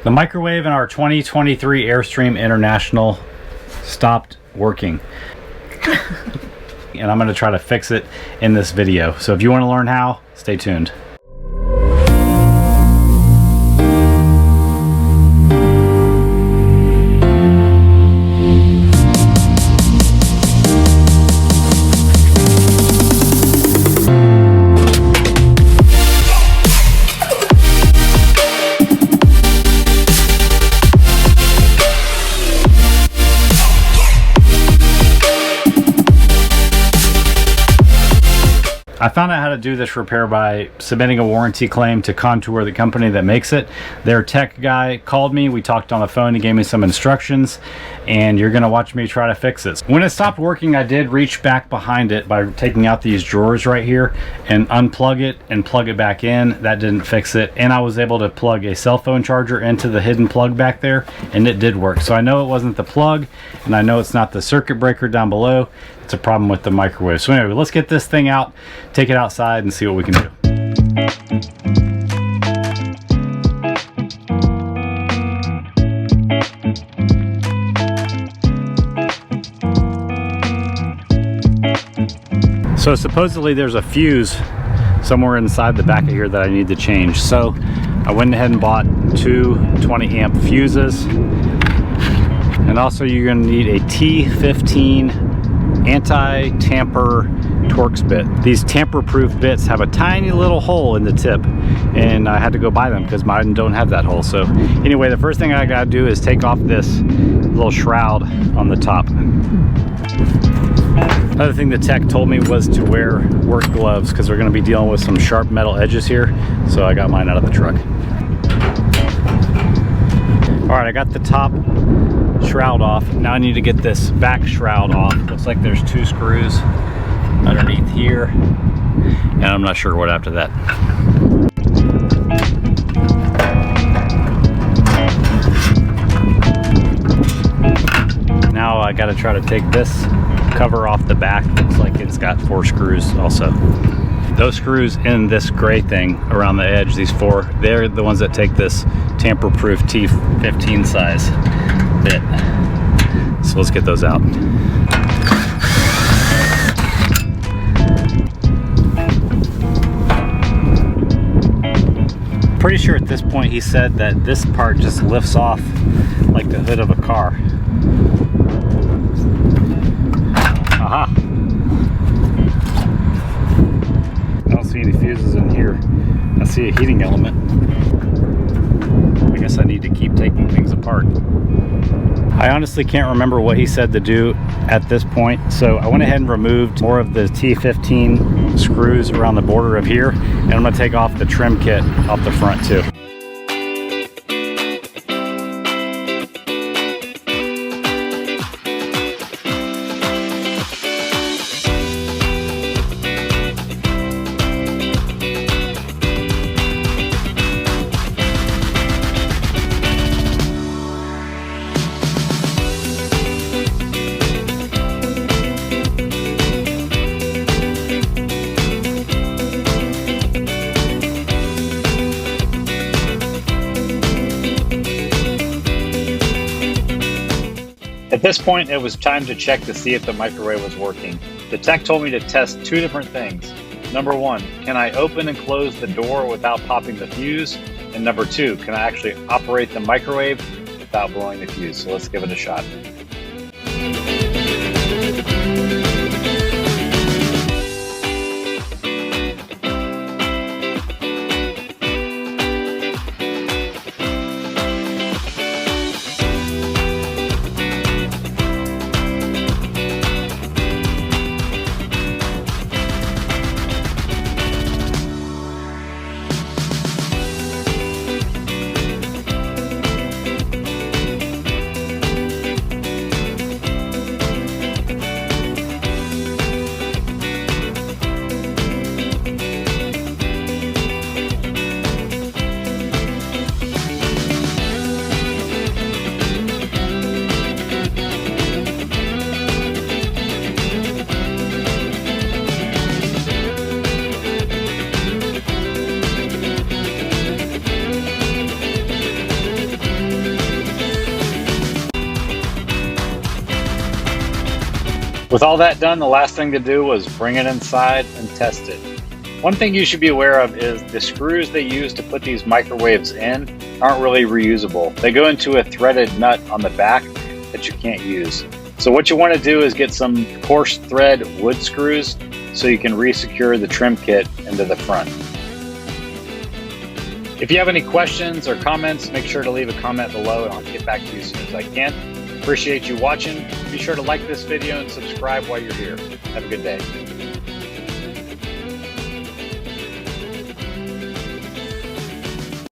The microwave in our 2023 Airstream International stopped working. And I'm going to try to fix it in this video. So if you want to learn how, stay tuned. I found out how to do this repair by submitting a warranty claim to Contoure, the company that makes it. Their tech guy called me, we talked on the phone, he gave me some instructions, and you're gonna watch me try to fix this. When it stopped working, I did reach back behind it by taking out these drawers right here and unplug it and plug it back in. That didn't fix it. And I was able to plug a cell phone charger into the hidden plug back there, and it did work. So I know it wasn't the plug, and I know it's not the circuit breaker down below. It's a problem with the microwave. So anyway, let's get this thing out, take it outside, and see what we can do. So supposedly there's a fuse somewhere inside the back of here that I need to change. So I went ahead and bought two 20 amp fuses. And also you're gonna need a T15 anti-tamper Torx bit. These tamper-proof bits have a tiny little hole in the tip, and I had to go buy them because mine don't have that hole. So anyway, the first thing I gotta do is take off this little shroud on the top. Another thing the tech told me was to wear work gloves because we're going to be dealing with some sharp metal edges here. So I got mine out of the truck. All right, I got the top shroud off. Now I need to get this back shroud off. Looks like there's two screws underneath here, and I'm not sure what after that. Now I got to try to take this cover off the back. Looks like it's got 4 screws also. Those screws in this gray thing around the edge, these 4, they're the ones that take this tamper-proof T15 size bit. So let's get those out. Pretty sure at this point he said that this part just lifts off like the hood of a car. Aha! I don't see any fuses in here. I see a heating element. I guess I need to keep taking things apart. I honestly can't remember what he said to do at this point, so I went ahead and removed more of the T15 screws around the border of here, and I'm going to take off the trim kit off the front too. At this point, it was time to check to see if the microwave was working. The tech told me to test 2 different things. Number 1, can I open and close the door without popping the fuse? And number 2, can I actually operate the microwave without blowing the fuse? So let's give it a shot. With all that done, the last thing to do was bring it inside and test it. One thing you should be aware of is the screws they use to put these microwaves in aren't really reusable. They go into a threaded nut on the back that you can't use. So what you want to do is get some coarse thread wood screws so you can re-secure the trim kit into the front. If you have any questions or comments, make sure to leave a comment below and I'll get back to you as soon as I can. Appreciate you watching. Be sure to like this video and subscribe while you're here. Have a good day.